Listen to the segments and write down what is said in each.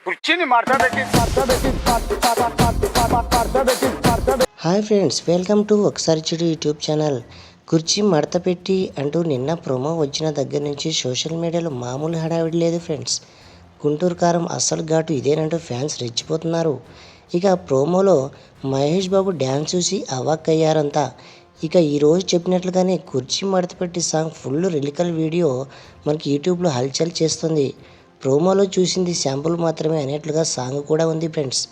కుర్చీని మడతబెట్టి hi friends, welcome to ఒకసారి చూడు యూట్యూబ్ ఛానల్. కుర్చీ మడత పెట్టి అంటూ నిన్న ప్రోమో వచ్చిన దగ్గర నుంచి సోషల్ మీడియాలో మామూలు హడావిడి లేదు ఫ్రెండ్స్. గుంటూరు కారం అస్సలు ఘాటు ఇదేనంటూ ఫ్యాన్స్ రెచ్చిపోతున్నారు. ఇక ప్రోమోలో మహేష్ బాబు డ్యాన్స్ చూసి అవాక్కయ్యారంతా. ఇక ఈరోజు చెప్పినట్లుగానే కుర్చీ మడత పెట్టి సాంగ్ ఫుల్ రిలికల్ వీడియో మనకి యూట్యూబ్లో హల్చల్ చేస్తుంది. ప్రోమోలో చూసింది శాంపుల్ మాత్రమే అనేట్లుగా సాంగ్ కూడా ఉంది ఫ్రెండ్స్.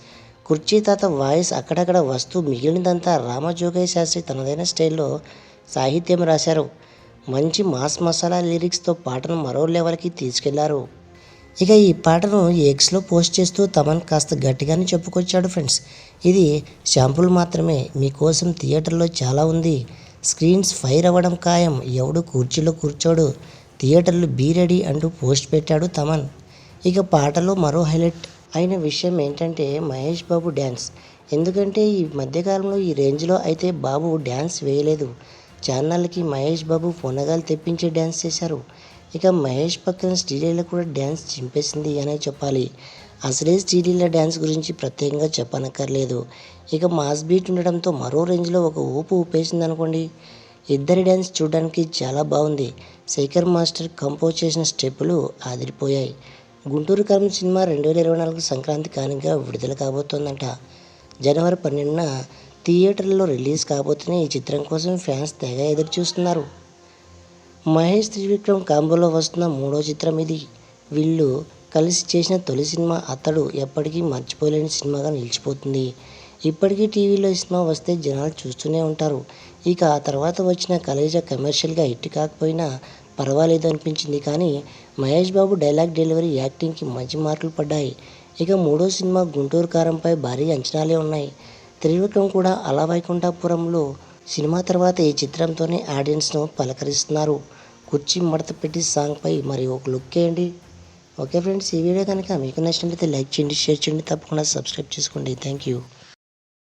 కుర్చీ తాత వాయిస్ అక్కడక్కడ వస్తూ మిగిలినదంతా రామజోగయ్య శాస్త్రి తనదైన స్టైల్లో సాహిత్యం రాశారు. మంచి మాస్ మసాలా లిరిక్స్తో పాటను మరో లెవెల్కి తీసుకెళ్లారు. ఇక ఈ పాటను ఎక్స్లో పోస్ట్ చేస్తూ తమన్ కాస్త గట్టిగానే చెప్పుకొచ్చాడు ఫ్రెండ్స్. ఇది శాంపుల్ మాత్రమే, మీకోసం థియేటర్లో చాలా ఉంది, స్క్రీన్స్ ఫైర్ అవ్వడం ఖాయం, ఎవడు కుర్చీలో కూర్చోడు, థియేటర్లు బీ రెడీ అంటూ పోస్ట్ పెట్టాడు తమన్. ఇక పాటలో మరో హైలైట్ అయిన విషయం ఏంటంటే మహేష్ బాబు డ్యాన్స్. ఎందుకంటే ఈ మధ్యకాలంలో ఈ రేంజ్లో అయితే బాబు డ్యాన్స్ వేయలేదు. ఛానల్కి మహేష్ బాబు పొనగాలు తెప్పించి డ్యాన్స్ చేశారు. ఇక మహేష్ పక్కన శ్రీలీల కూడా డ్యాన్స్ చింపేసింది అనే చెప్పాలి. అసలే శ్రీలీల డ్యాన్స్ గురించి ప్రత్యేకంగా చెప్పనక్కర్లేదు. ఇక మాస్ బీట్ ఉండడంతో మరో రేంజ్లో ఒక ఊపు ఊపేసింది అనుకోండి. ఇద్దరి డ్యాన్స్ చూడడానికి చాలా బాగుంది. శేఖర్ మాస్టర్ కంపోజ్ చేసిన స్టెప్పులు అదిరిపోయాయి. గుంటూరు కారం సినిమా 2024 సంక్రాంతి కానుకగా విడుదల కాబోతోందంట. జనవరి 12న థియేటర్లలో రిలీజ్ కాబోతున్న ఈ చిత్రం కోసం ఫ్యాన్స్ తెగ ఎదురు చూస్తున్నారు. మహేష్ త్రివిక్రమ్ కాంబోలో వస్తున్న మూడో చిత్రం ఇది. వీళ్ళు కలిసి చేసిన తొలి సినిమా అతడు ఎప్పటికీ మర్చిపోలేని సినిమాగా నిలిచిపోతుంది. ఇప్పటికీ టీవీలో ఈ సినిమా వస్తే జనాలు చూస్తూనే ఉంటారు. ఇక ఆ తర్వాత వచ్చిన కలేజా కమర్షియల్గా హిట్ కాకపోయినా పర్వాలేదు అనిపించింది. కానీ మహేష్ బాబు డైలాగ్ డెలివరీ, యాక్టింగ్కి మంచి మార్కులు పడ్డాయి. ఇక మూడో సినిమా గుంటూరు కారంపై భారీ అంచనాలే ఉన్నాయి. త్రివిక్రమ్ కూడా అల వైకుంఠపురంలో సినిమా తర్వాత ఈ చిత్రంతోనే ఆడియన్స్ను పలకరిస్తున్నారు. కుర్చీ మడత పెట్టి సాంగ్పై మరి ఒక లుక్ వేయండి. ఓకే ఫ్రెండ్స్, ఈ వీడియో కనుక మీకు నచ్చినట్లయితే లైక్ చేయండి, షేర్ చేయండి, తప్పకుండా సబ్స్క్రైబ్ చేసుకోండి. Thank you.